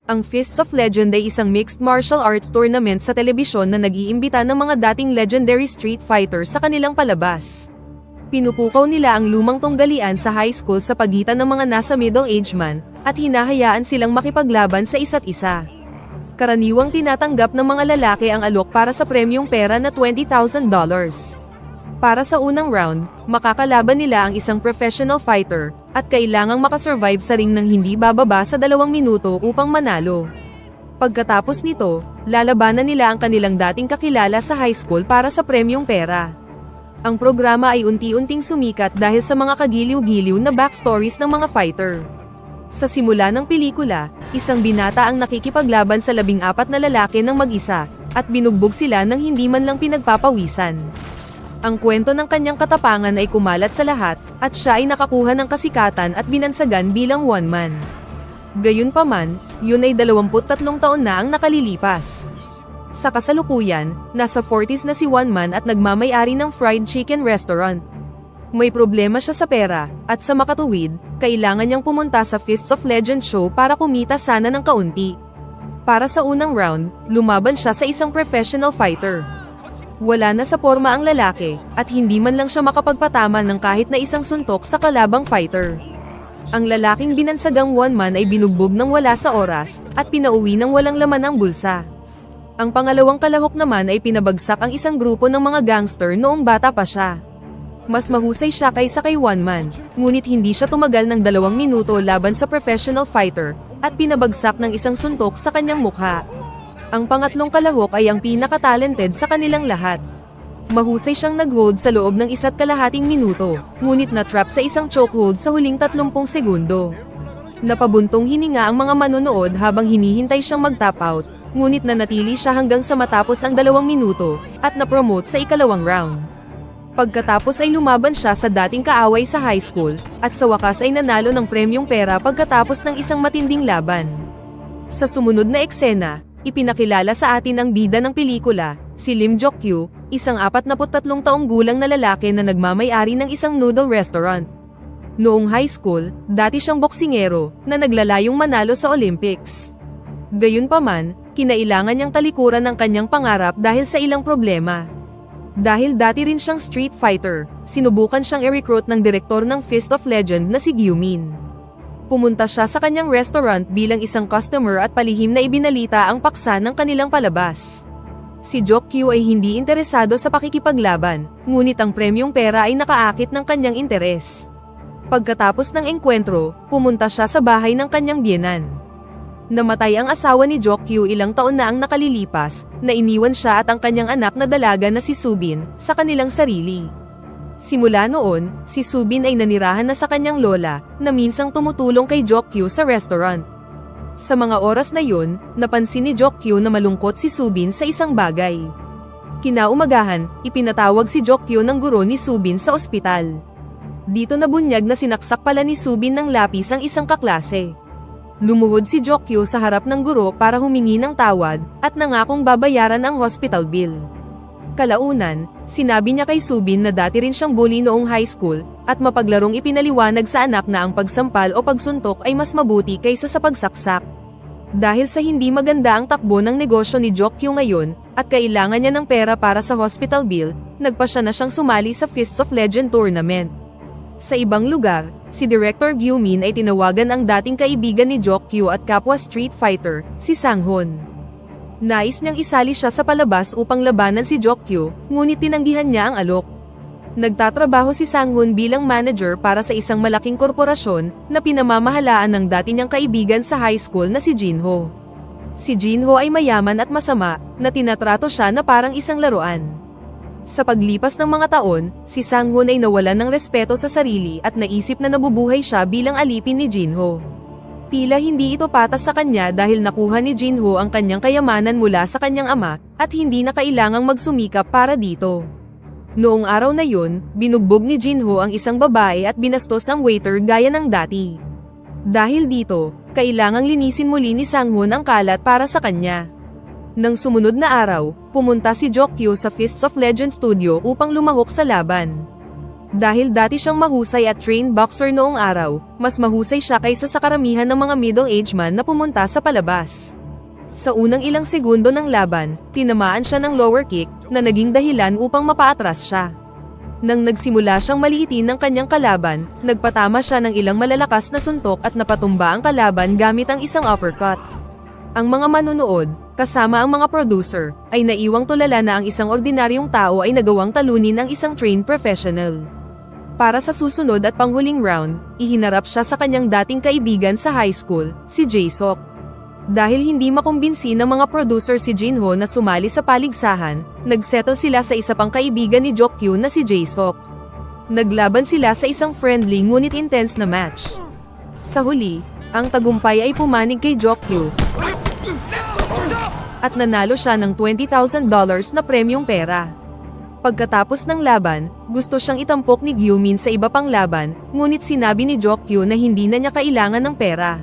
Ang Fists of Legend ay isang mixed martial arts tournament sa telebisyon na nag-iimbita ng mga dating legendary street fighters sa kanilang palabas. Pinupukaw nila ang lumang tunggalian sa high school sa pagitan ng mga nasa middle-aged man, at hinahayaan silang makipaglaban sa isa't isa. Karaniwang tinatanggap ng mga lalaki ang alok para sa premyong pera na $20,000. Para sa unang round, makakalaban nila ang isang professional fighter, at kailangang makasurvive sa ring ng hindi bababa sa 2 minuto upang manalo. Pagkatapos nito, lalabanan nila ang kanilang dating kakilala sa high school para sa premyong pera. Ang programa ay unti-unting sumikat dahil sa mga kagiliw-giliw na backstories ng mga fighter. Sa simula ng pelikula, isang binata ang nakikipaglaban sa 14 na lalaki ng mag-isa, at binugbog sila ng hindi man lang pinagpapawisan. Ang kwento ng kanyang katapangan ay kumalat sa lahat, at siya ay nakakuha ng kasikatan at binansagan bilang one man. Gayunpaman, yun ay 23 taon na ang nakalilipas. Sa kasalukuyan, nasa 40s na si one man at nagmamay-ari ng fried chicken restaurant. May problema siya sa pera, at sa makatuwid, kailangan niyang pumunta sa Fists of Legend show para kumita sana ng kaunti. Para sa unang round, lumaban siya sa isang professional fighter. Wala na sa porma ang lalaki, at hindi man lang siya makapagpatama ng kahit na isang suntok sa kalabang fighter. Ang lalaking binansagang one man ay binugbog ng wala sa oras, at pinauwi ng walang laman ang bulsa. Ang pangalawang kalahok naman ay pinabagsak ang isang grupo ng mga gangster noong bata pa siya. Mas mahusay siya kaysa kay one man, ngunit hindi siya tumagal ng 2 minuto laban sa professional fighter, at pinabagsak ng isang suntok sa kanyang mukha. Ang pangatlong kalahok ay ang pinaka-talented sa kanilang lahat. Mahusay siyang nag-hold sa loob ng 1.5 minuto, ngunit na-trap sa isang chokehold sa huling 30 segundo. Napabuntong hininga ang mga manonood habang hinihintay siyang mag-tap out, ngunit nanatili siya hanggang sa matapos ang 2 minuto, at na-promote sa ikalawang round. Pagkatapos ay lumaban siya sa dating kaaway sa high school, at sa wakas ay nanalo ng premyong pera pagkatapos ng isang matinding laban. Sa sumunod na eksena, ipinakilala sa atin ang bida ng pelikula, si Lim Jok-kyu, isang 43 taong gulang na lalaki na nagmamay-ari ng isang noodle restaurant. Noong high school, dati siyang boksingero, na naglalayong manalo sa Olympics. Gayunpaman, kinailangan niyang talikuran ang kanyang pangarap dahil sa ilang problema. Dahil dati rin siyang street fighter, sinubukan siyang i-recruit ng direktor ng Fist of Legend na si Gyu-min. Pumunta siya sa kanyang restaurant bilang isang customer at palihim na ibinalita ang paksa ng kanilang palabas. Si Jok-kyu ay hindi interesado sa pakikipaglaban, ngunit ang premyong pera ay nakaakit ng kanyang interes. Pagkatapos ng engkwentro, pumunta siya sa bahay ng kanyang biyenan. Namatay ang asawa ni Jok-kyu ilang taon na ang nakalilipas, na iniwan siya at ang kanyang anak na dalaga na si Subin, sa kanilang sarili. Simula noon, si Subin ay nanirahan na sa kanyang lola, na minsang tumutulong kay Jok-kyu sa restaurant. Sa mga oras na yun, napansin ni Jok-kyu na malungkot si Subin sa isang bagay. Kinaumagahan, ipinatawag si Jok-kyu ng guro ni Subin sa ospital. Dito nabunyag na sinaksak pala ni Subin ng lapis ang isang kaklase. Lumuhod si Jok-kyu sa harap ng guro para humingi ng tawad, at nangakong babayaran ang hospital bill. Kalaunan, sinabi niya kay Subin na dati rin siyang bully noong high school, at mapaglarong ipinaliwanag sa anak na ang pagsampal o pagsuntok ay mas mabuti kaysa sa pagsaksak. Dahil sa hindi maganda ang takbo ng negosyo ni Jok-kyu ngayon, at kailangan niya ng pera para sa hospital bill, nagpa siya na siyang sumali sa Fists of Legend tournament. Sa ibang lugar, si Director Gyu-min ay tinawagan ang dating kaibigan ni Jok-kyu at kapwa street fighter, si Sang-hun. Nais niyang isali siya sa palabas upang labanan si Jok-kyu, ngunit tinanggihan niya ang alok. Nagtatrabaho si Sang-hun bilang manager para sa isang malaking korporasyon na pinamamahalaan ng dati niyang kaibigan sa high school na si Jinho. Si Jinho ay mayaman at masama, na tinatrato siya na parang isang laruan. Sa paglipas ng mga taon, si Sang-hun ay nawalan ng respeto sa sarili at naisip na nabubuhay siya bilang alipin ni Jinho. Tila hindi ito patas sa kanya dahil nakuha ni Jinho ang kanyang kayamanan mula sa kanyang ama, at hindi na kailangang magsumikap para dito. Noong araw na yun, binugbog ni Jinho ang isang babae at binastos ang waiter gaya ng dati. Dahil dito, kailangang linisin muli ni Sang-hun ang kalat para sa kanya. Nang sumunod na araw, pumunta si Jok-kyu sa Fists of Legend studio upang lumahok sa laban. Dahil dati siyang mahusay at trained boxer noong araw, mas mahusay siya kaysa sa karamihan ng mga middle-aged man na pumunta sa palabas. Sa unang ilang segundo ng laban, tinamaan siya ng lower kick na naging dahilan upang mapaatras siya. Nang nagsimula siyang maliitin ng kanyang kalaban, nagpatama siya ng ilang malalakas na suntok at napatumba ang kalaban gamit ang isang uppercut. Ang mga manonood, kasama ang mga producer, ay naiwang tulala na ang isang ordinaryong tao ay nagawang talunin ang isang trained professional. Para sa susunod at panghuling round, ihinarap siya sa kanyang dating kaibigan sa high school, si Jae-sok. Dahil hindi makumbinsi ng mga producer si Jinho na sumali sa paligsahan, nagsettle sila sa isa pang kaibigan ni Jokyu na si Jae-sok. Naglaban sila sa isang friendly ngunit intense na match. Sa huli, ang tagumpay ay pumanig kay Jokyu at nanalo siya ng $20,000 na premyong pera. Pagkatapos ng laban, gusto siyang itampok ni Gyumin sa iba pang laban, ngunit sinabi ni Jokyu na hindi na niya kailangan ng pera.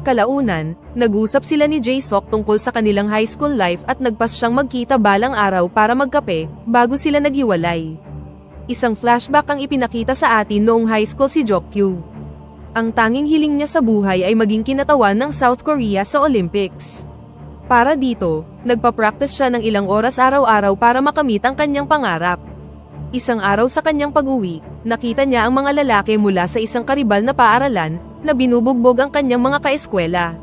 Kalaunan, nag-usap sila ni Jae-sok tungkol sa kanilang high school life at nagpas siyang magkita balang araw para magkape, bago sila naghiwalay. Isang flashback ang ipinakita sa atin noong high school si Jokyu. Ang tanging hiling niya sa buhay ay maging kinatawan ng South Korea sa Olympics. Para dito, nagpa-practice siya ng ilang oras araw-araw para makamit ang kanyang pangarap. Isang araw sa kanyang pag-uwi, nakita niya ang mga lalaki mula sa isang karibal na paaralan na binubugbog ang kanyang mga kaeskwela.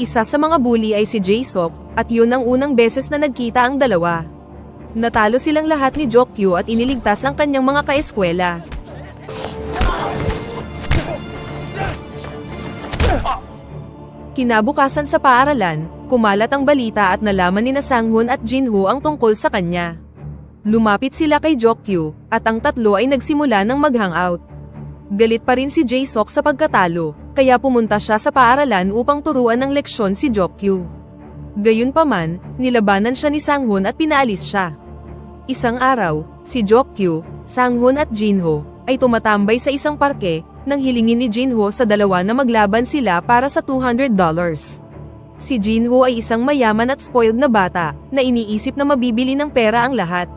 Isa sa mga bully ay si Jae-sok, at yun ang unang beses na nagkita ang dalawa. Natalo silang lahat ni Jokyu at iniligtas ang kanyang mga kaeskwela. Kinabukasan sa paaralan, kumalat ang balita at nalaman ni Sang-hun at Jinho ang tungkol sa kanya. Lumapit sila kay Jokyu, at ang tatlo ay nagsimula ng mag-hangout. Galit pa rin si Jae-sok sa pagkatalo, kaya pumunta siya sa paaralan upang turuan ng leksyon si Jokyu. Gayunpaman, nilabanan siya ni Sang-hun at pinaalis siya. Isang araw, si Jokyu, Sang-hun at Jinho ay tumatambay sa isang parke, nang hilingin ni Jinho sa dalawa na maglaban sila para sa $200. Si Jinho ay isang mayaman at spoiled na bata, na iniisip na mabibili ng pera ang lahat.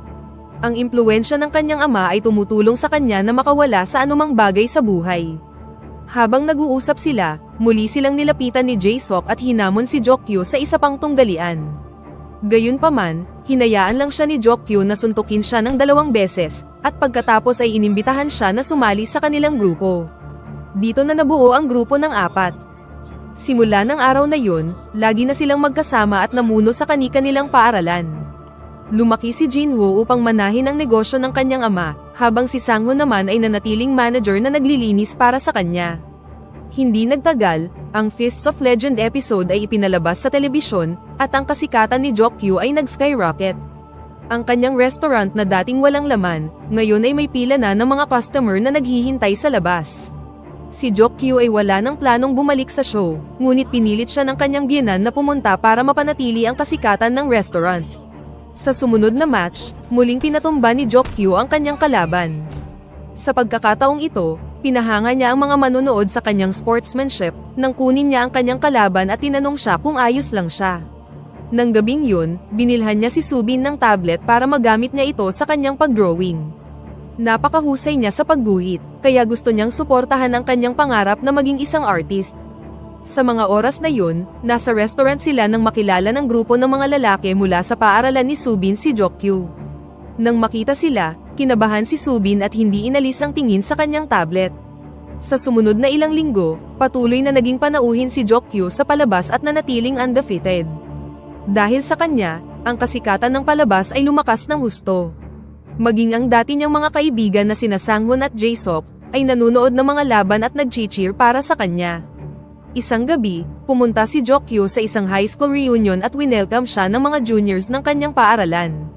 Ang impluwensya ng kanyang ama ay tumutulong sa kanya na makawala sa anumang bagay sa buhay. Habang nag-uusap sila, muli silang nilapitan ni Jae-sok at hinamon si Jokyu sa isa pang tunggalian. Gayunpaman, hinayaan lang siya ni Jokyu na suntukin siya ng 2 beses, at pagkatapos ay inimbitahan siya na sumali sa kanilang grupo. Dito na nabuo ang grupo ng 4. Simula ng araw na yun, lagi na silang magkasama at namuno sa kani-kanilang paaralan. Lumaki si Jinho upang manahin ang negosyo ng kanyang ama, habang si Sang-hun naman ay nanatiling manager na naglilinis para sa kanya. Hindi nagtagal, ang Fists of Legend episode ay ipinalabas sa telebisyon, at ang kasikatan ni Jokyu ay nag-skyrocket. Ang kanyang restaurant na dating walang laman, ngayon ay may pila na ng mga customer na naghihintay sa labas. Si Jokyu ay wala ng planong bumalik sa show, ngunit pinilit siya ng kanyang biyenan na pumunta para mapanatili ang kasikatan ng restaurant. Sa sumunod na match, muling pinatumba ni Jokyu ang kanyang kalaban. Sa pagkakataong ito, pinahanga niya ang mga manonood sa kanyang sportsmanship, nang kunin niya ang kanyang kalaban at tinanong siya kung ayos lang siya. Nang gabing yun, binilhan niya si Subin ng tablet para magamit niya ito sa kanyang pag-drawing. Napakahusay niya sa pagguhit, kaya gusto niyang suportahan ang kanyang pangarap na maging isang artist. Sa mga oras na yun, nasa restaurant sila nang makilala ng grupo ng mga lalaki mula sa paaralan ni Subin si Jokyu. Nang makita sila, kinabahan si Subin at hindi inalis ang tingin sa kanyang tablet. Sa sumunod na ilang linggo, patuloy na naging panauhin si Jokyu sa palabas at nanatiling undefeated. Dahil sa kanya, ang kasikatan ng palabas ay lumakas ng husto. Maging ang dati niyang mga kaibigan na sina Sang-hun at Jae-sok, ay nanunood ng mga laban at nag-cheer para sa kanya. Isang gabi, pumunta si Jokyu sa isang high school reunion at winelcome siya ng mga juniors ng kanyang paaralan.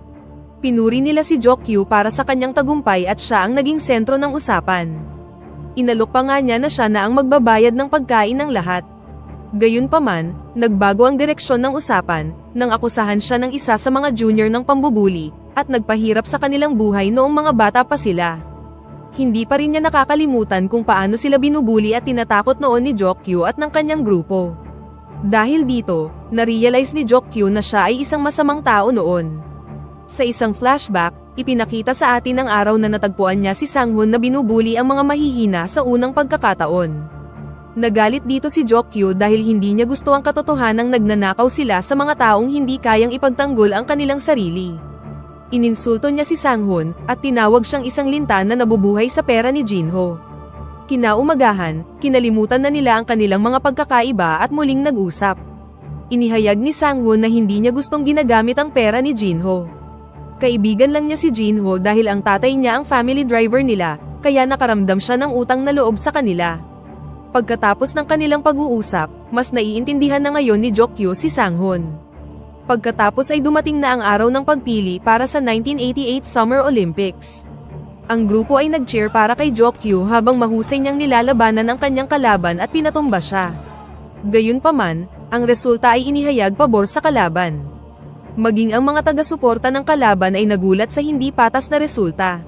Pinuri nila si Jokyu para sa kanyang tagumpay at siya ang naging sentro ng usapan. Inalok pa nga niya na siya na ang magbabayad ng pagkain ng lahat. Gayunpaman, nagbago ang direksyon ng usapan, nang akusahan siya ng isa sa mga junior ng pambubuli, at nagpahirap sa kanilang buhay noong mga bata pa sila. Hindi pa rin niya nakakalimutan kung paano sila binubuli at tinatakot noon ni Jokyu at ng kanyang grupo. Dahil dito, na-realize ni Jokyu na siya ay isang masamang tao noon. Sa isang flashback, ipinakita sa atin ang araw na natagpuan niya si Sang-hoon na binubuli ang mga mahihina sa unang pagkakataon. Nagalit dito si Jokyu dahil hindi niya gusto ang katotohanang nagnanakaw sila sa mga taong hindi kayang ipagtanggol ang kanilang sarili. Ininsulto niya si Sang-hoon at tinawag siyang isang linta na nabubuhay sa pera ni Jinho. Kinaumagahan, kinalimutan na nila ang kanilang mga pagkakaiba at muling nag-usap. Inihayag ni Sang-hoon na hindi niya gustong ginagamit ang pera ni Jinho. Kaibigan lang niya si Jinho dahil ang tatay niya ang family driver nila, kaya nakaramdam siya ng utang na loob sa kanila. Pagkatapos ng kanilang pag-uusap, mas naiintindihan na ngayon ni Jokyu si Sang-hoon. Pagkatapos ay dumating na ang araw ng pagpili para sa 1988 Summer Olympics. Ang grupo ay nag-cheer para kay Jokyu habang mahusay niyang nilalabanan ang kanyang kalaban at pinatumba siya. Gayunpaman, ang resulta ay inihayag pabor sa kalaban. Maging ang mga taga-suporta ng kalaban ay nagulat sa hindi patas na resulta.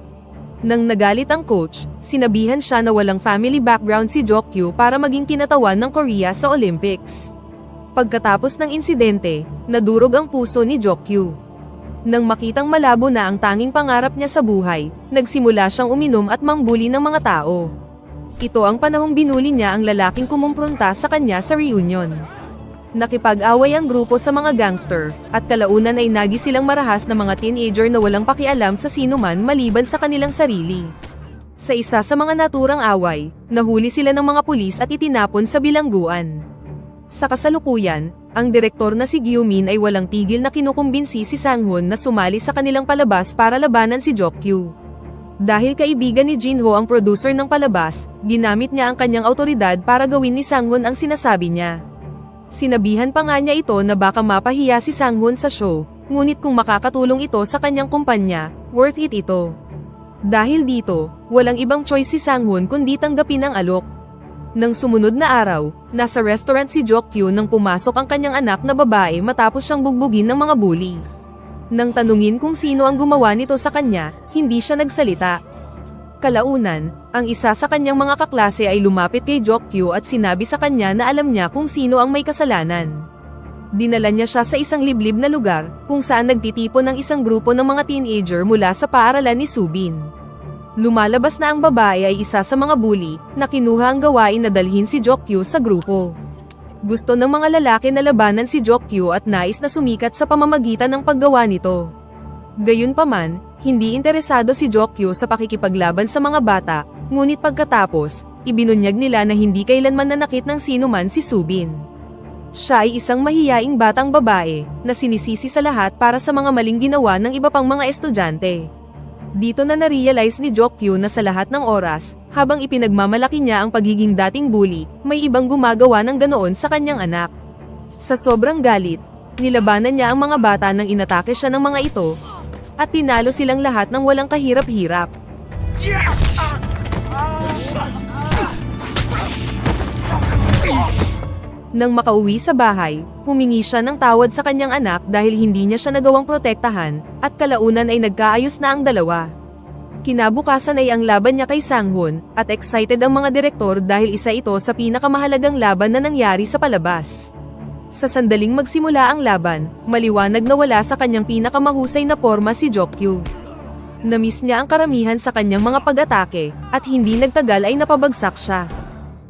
Nang nagalit ang coach, sinabihan siya na walang family background si Jokyu para maging kinatawan ng Korea sa Olympics. Pagkatapos ng insidente, nadurog ang puso ni Jokyu. Nang makitang malabo na ang tanging pangarap niya sa buhay, nagsimula siyang uminom at mangbuli ng mga tao. Ito ang panahong binuli niya ang lalaking kumumpronta sa kanya sa reunion. Nakipag-away ang grupo sa mga gangster, at kalaunan ay nagi silang marahas na mga teenager na walang pakialam sa sino man maliban sa kanilang sarili. Sa isa sa mga naturang away, nahuli sila ng mga pulis at itinapon sa bilangguan. Sa kasalukuyan, ang direktor na si Gyu-min ay walang tigil na kinukumbinsi si Sang-hoon na sumali sa kanilang palabas para labanan si Jokyu. Dahil kaibigan ni Jinho ang producer ng palabas, ginamit niya ang kanyang autoridad para gawin ni Sang-hoon ang sinasabi niya. Sinabihan pa nga niya ito na baka mapahiya si Sang-hoon sa show, ngunit kung makakatulong ito sa kanyang kumpanya, worth it ito. Dahil dito, walang ibang choice si Sang-hoon kundi tanggapin ang alok. Nang sumunod na araw, nasa restaurant si Jokyu nang pumasok ang kanyang anak na babae matapos siyang bugbugin ng mga bully. Nang tanungin kung sino ang gumawa nito sa kanya, hindi siya nagsalita. Kalaunan, ang isa sa kanyang mga kaklase ay lumapit kay Jokyu at sinabi sa kanya na alam niya kung sino ang may kasalanan. Dinala niya siya sa isang liblib na lugar, kung saan nagtitipon ng isang grupo ng mga teenager mula sa paaralan ni Subin. Lumalabas na ang babae ay isa sa mga bully, na kinuha ang gawain na dalhin si Jokyu sa grupo. Gusto ng mga lalaki na labanan si Jokyu at nais na sumikat sa pamamagitan ng paggawa nito. Gayunpaman, hindi interesado si Jokyu sa pakikipaglaban sa mga bata, ngunit pagkatapos, ibinunyag nila na hindi kailanman nanakit ng sino man si Subin. Siya ay isang mahiyaing batang babae, na sinisisi sa lahat para sa mga maling ginawa ng iba pang mga estudyante. Dito na na-realize ni Jokyu na sa lahat ng oras, habang ipinagmamalaki niya ang pagiging dating bully, may ibang gumagawa ng ganoon sa kanyang anak. Sa sobrang galit, nilabanan niya ang mga bata nang inatake siya ng mga ito, at tinalo silang lahat ng walang kahirap-hirap. Nang makauwi sa bahay, humingi siya ng tawad sa kanyang anak dahil hindi niya siya nagawang protektahan, at kalaunan ay nagkaayos na ang dalawa. Kinabukasan ay ang laban niya kay Sang-hoon, at excited ang mga direktor dahil isa ito sa pinakamahalagang laban na nangyari sa palabas. Sa sandaling magsimula ang laban, maliwanag na wala sa kanyang pinakamahusay na porma si Jokyu. Namiss niya ang karamihan sa kanyang mga pag-atake, at hindi nagtagal ay napabagsak siya.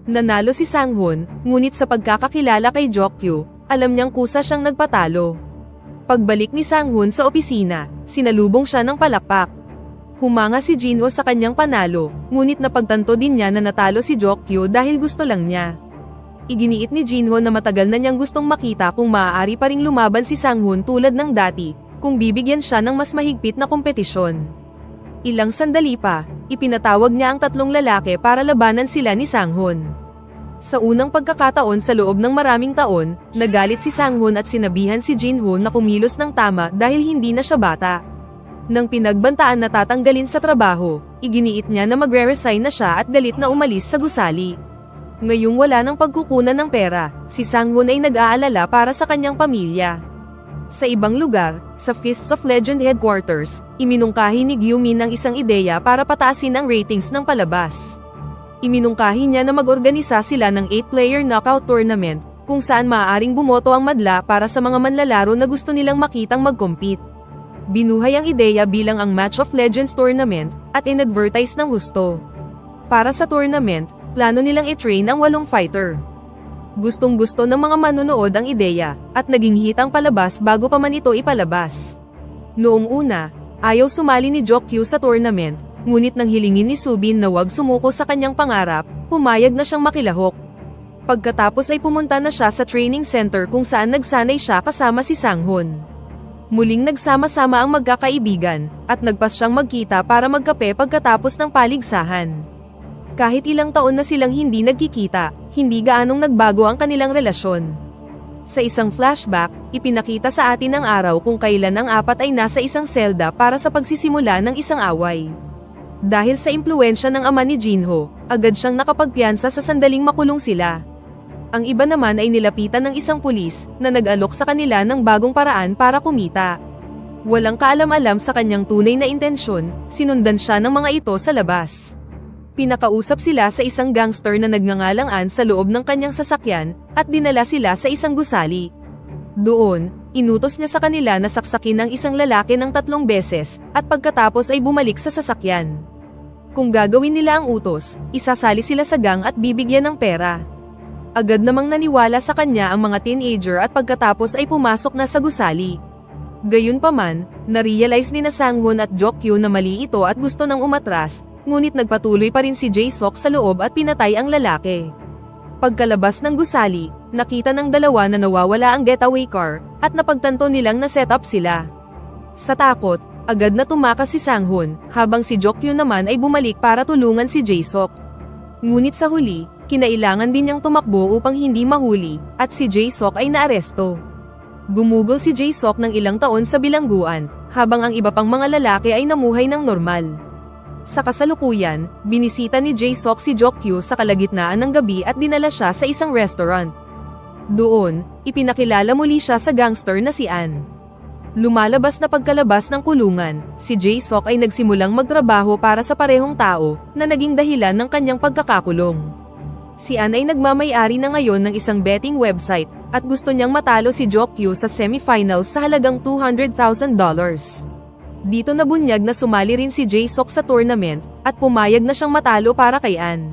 Nanalo si Sang-hoon, ngunit sa pagkakakilala kay Jokyu, alam niyang kusa siyang nagpatalo. Pagbalik ni Sang-hoon sa opisina, sinalubong siya ng palakpak. Humanga si Jinho sa kanyang panalo, ngunit napagtanto din niya na natalo si Jokyu dahil gusto lang niya. Iginiit ni Jinho na matagal na niyang gustong makita kung maaari pa ring lumaban si Sang-hoon tulad ng dati, kung bibigyan siya ng mas mahigpit na kompetisyon. Ilang sandali pa, ipinatawag niya ang tatlong lalaki para labanan sila ni Sang-hoon. Sa unang pagkakataon sa loob ng maraming taon, nagalit si Sang-hoon at sinabihan si Jinho na kumilos ng tama dahil hindi na siya bata. Nang pinagbantaan na tatanggalin sa trabaho, iginiit niya na magre-resign na siya at galit na umalis sa gusali. Ngayong wala ng pagkukunan ng pera, si Sang-hoon ay nag-aalala para sa kanyang pamilya. Sa ibang lugar, sa Fists of Legend headquarters, iminungkahi ni Gyu-min ang isang ideya para pataasin ang ratings ng palabas. Iminungkahi niya na mag-organisa sila ng 8-player knockout tournament, kung saan maaaring bumoto ang madla para sa mga manlalaro na gusto nilang makitang mag-compete. Binuhay ang ideya bilang ang Match of Legends tournament at in-advertise ng husto. Para sa tournament, plano nilang i-train ang 8 fighter. Gustong-gusto ng mga manonood ang ideya at naging hit ang palabas bago pa man ito ipalabas. Noong una, ayaw sumali ni Jokyu sa tournament, ngunit nang hilingin ni Subin na wag sumuko sa kanyang pangarap, pumayag na siyang makilahok. Pagkatapos ay pumunta na siya sa training center kung saan nagsanay siya kasama si Sanghun. Muling nagsama-sama ang magkakaibigan, at nagpas siyang magkita para magkape pagkatapos ng paligsahan. Kahit ilang taon na silang hindi nagkikita, hindi gaanong nagbago ang kanilang relasyon. Sa isang flashback, ipinakita sa atin ang araw kung kailan ang apat ay nasa isang selda para sa pagsisimula ng isang away. Dahil sa impluwensya ng ama ni Jinho, agad siyang nakapagpiyansa sa sandaling makulong sila. Ang iba naman ay nilapitan ng isang pulis na nag-alok sa kanila ng bagong paraan para kumita. Walang kaalam-alam sa kanyang tunay na intensyon, sinundan siya ng mga ito sa labas. Pinakausap sila sa isang gangster na nagngangalang sa loob ng kanyang sasakyan at dinala sila sa isang gusali. Doon, inutos niya sa kanila na saksakin ang isang lalaki ng 3 beses at pagkatapos ay bumalik sa sasakyan. Kung gagawin nila ang utos, isasali sila sa gang at bibigyan ng pera. Agad namang naniwala sa kanya ang mga teenager at pagkatapos ay pumasok na sa gusali. Gayunpaman, na-realize ni Sanghun at Jokyu na mali ito at gusto nang umatras, ngunit nagpatuloy pa rin si Jae-sok sa loob at pinatay ang lalaki. Pagkalabas ng gusali, nakita ng dalawa na nawawala ang getaway car, at napagtanto nilang na-set up sila. Sa takot, agad na tumakas si Sanghun, habang si Jokyu naman ay bumalik para tulungan si Jae-sok. Ngunit sa huli, kinailangan din niyang tumakbo upang hindi mahuli, at si Jae-sok ay naaresto. Gumugol si Jae-sok ng ilang taon sa bilangguan, habang ang iba pang mga lalaki ay namuhay ng normal. Sa kasalukuyan, binisita ni Jae-sok si Jokyu sa kalagitnaan ng gabi at dinala siya sa isang restaurant. Doon, ipinakilala muli siya sa gangster na si An. Lumalabas na pagkalabas ng kulungan, si Jae-sok ay nagsimulang magtrabaho para sa parehong tao na naging dahilan ng kanyang pagkakakulong. Si An ay nagmamay-ari na ngayon ng isang betting website at gusto niyang matalo si Jokyu sa semifinals sa halagang $200,000. Dito nabunyag na sumali rin si Jae-sok sa tournament at pumayag na siyang matalo para kay An.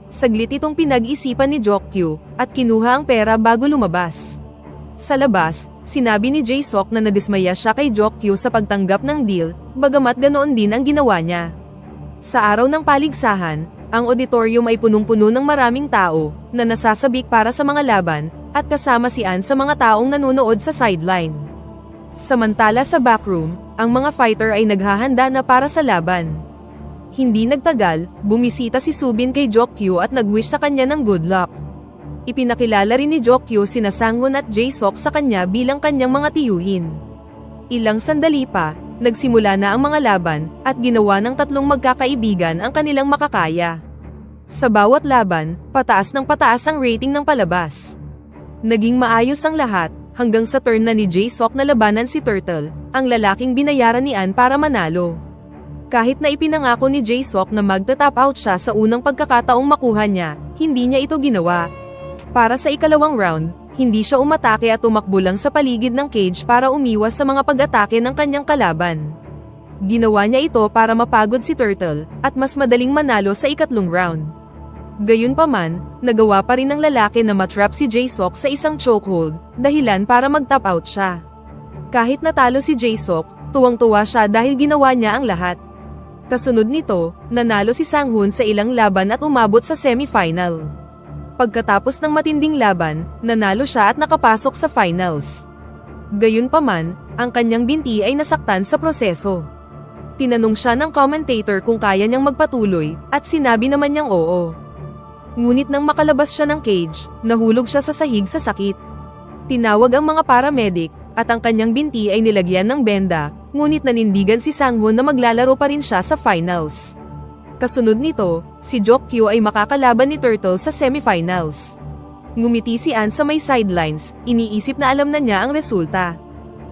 Saglit itong pinag-isipan ni Jokyu at kinuha ang pera bago lumabas. Sa labas, sinabi ni Jae-sok na nadismaya siya kay Jokyu sa pagtanggap ng deal, bagamat ganoon din ang ginawa niya. Sa araw ng paligsahan, ang auditorium ay punong-puno ng maraming tao na nasasabik para sa mga laban at kasama si An sa mga taong nanonood sa sideline. Samantala sa backroom, ang mga fighter ay naghahanda na para sa laban. Hindi nagtagal, bumisita si Subin kay Jokyu at nag-wish sa kanya ng good luck. Ipinakilala rin ni Jokyu sina Sanghun at Jae-sok sa kanya bilang kanyang mga tiyuhin. Ilang sandali pa, nagsimula na ang mga laban, at ginawa ng 3 magkakaibigan ang kanilang makakaya. Sa bawat laban, pataas ng pataas ang rating ng palabas. Naging maayos ang lahat, hanggang sa turn na ni Jae-sok na labanan si Turtle, ang lalaking binayaran ni An para manalo. Kahit na ipinangako ni Jae-sok na magta-top out siya sa unang pagkakataong makuha niya, hindi niya ito ginawa. Para sa ikalawang round, hindi siya umatake at tumakbo lang sa paligid ng cage para umiwas sa mga pag-atake ng kanyang kalaban. Ginawa niya ito para mapagod si Turtle, at mas madaling manalo sa ikatlong round. Gayunpaman, nagawa pa rin ng lalaki na matrap si Jae-sok sa isang chokehold, dahilan para mag-top out siya. Kahit natalo si Jae-sok, tuwang-tuwa siya dahil ginawa niya ang lahat. Kasunod nito, nanalo si Sanghun sa ilang laban at umabot sa semifinal. Pagkatapos ng matinding laban, nanalo siya at nakapasok sa finals. Gayunpaman, ang kanyang binti ay nasaktan sa proseso. Tinanong siya ng commentator kung kaya niyang magpatuloy, at sinabi naman niyang oo. Ngunit nang makalabas siya ng cage, nahulog siya sa sahig sa sakit. Tinawag ang mga paramedic, at ang kanyang binti ay nilagyan ng benda, ngunit nanindigan si Sanghun na maglalaro pa rin siya sa finals. Kasunod nito, si Jokyu ay makakalaban ni Turtle sa semifinals. Ngumiti si An sa may sidelines, iniisip na alam na niya ang resulta.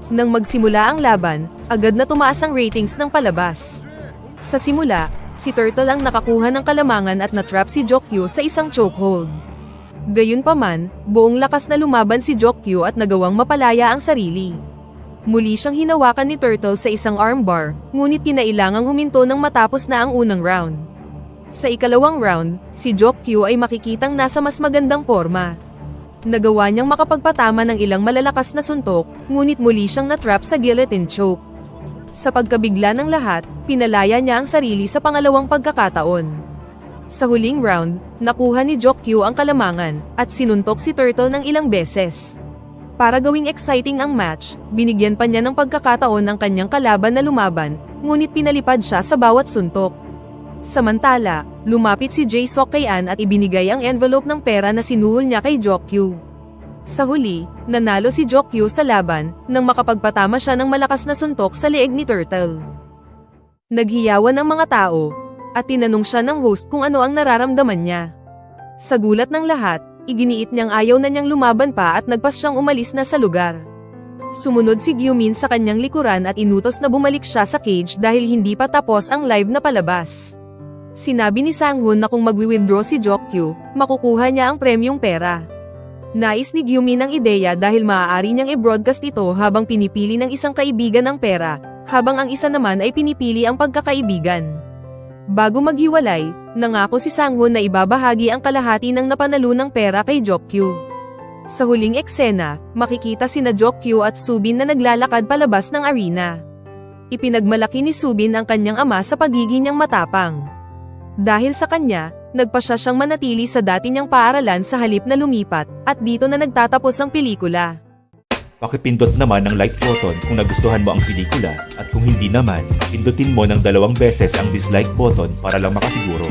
Nang magsimula ang laban, agad na tumaas ang ratings ng palabas. Sa simula, si Turtle ang nakakuha ng kalamangan at natrap si Jokyu sa isang chokehold. Gayunpaman, buong lakas na lumaban si Jokyu at nagawang mapalaya ang sarili. Muli siyang hinawakan ni Turtle sa isang armbar, ngunit kinailangang huminto nang matapos na ang unang round. Sa ikalawang round, si Jokyu ay makikitang nasa mas magandang forma. Nagawa niyang makapagpatama ng ilang malalakas na suntok, ngunit muli siyang natrap sa guillotine choke. Sa pagkabigla ng lahat, pinalaya niya ang sarili sa pangalawang pagkakataon. Sa huling round, nakuha ni Jokyu ang kalamangan, at sinuntok si Turtle ng ilang beses. Para gawing exciting ang match, binigyan pa niya ng pagkakataon ang kanyang kalaban na lumaban, ngunit pinalipad siya sa bawat suntok. Samantala, lumapit si Jae-seok kay An at ibinigay ang envelope ng pera na sinuhol niya kay Jokyu. Sa huli, nanalo si Jokyu sa laban, nang makapagpatama siya ng malakas na suntok sa leeg ni Turtle. Naghiyawan ang mga tao, at tinanong siya ng host kung ano ang nararamdaman niya. Sa gulat ng lahat, iginiit niyang ayaw na niyang lumaban pa at nagpas siyang umalis na sa lugar. Sumunod si Gyumin sa kanyang likuran at inutos na bumalik siya sa cage dahil hindi pa tapos ang live na palabas. Sinabi ni Sang-hoon na kung magwi-withdraw si Jokyu, makukuha niya ang premyong pera. Nais ni Gyumin ang ideya dahil maaari niyang i-broadcast ito habang pinipili ng isang kaibigan ang pera, habang ang isa naman ay pinipili ang pagkakaibigan. Bago maghiwalay, nangako si Sang-hoon na ibabahagi ang kalahati ng napanalunang pera kay Jokyu. Sa huling eksena, makikita sina Jokyu at Subin na naglalakad palabas ng arena. Ipinagmalaki ni Subin ang kanyang ama sa pagiging niyang matapang. Dahil sa kanya, nagpa siya siyang manatili sa dati niyang paaralan sa halip na lumipat, at dito na nagtatapos ang pelikula. Pakipindot naman ang like button kung nagustuhan mo ang pelikula at kung hindi naman, pindutin mo ng 2 beses ang dislike button para lang makasiguro.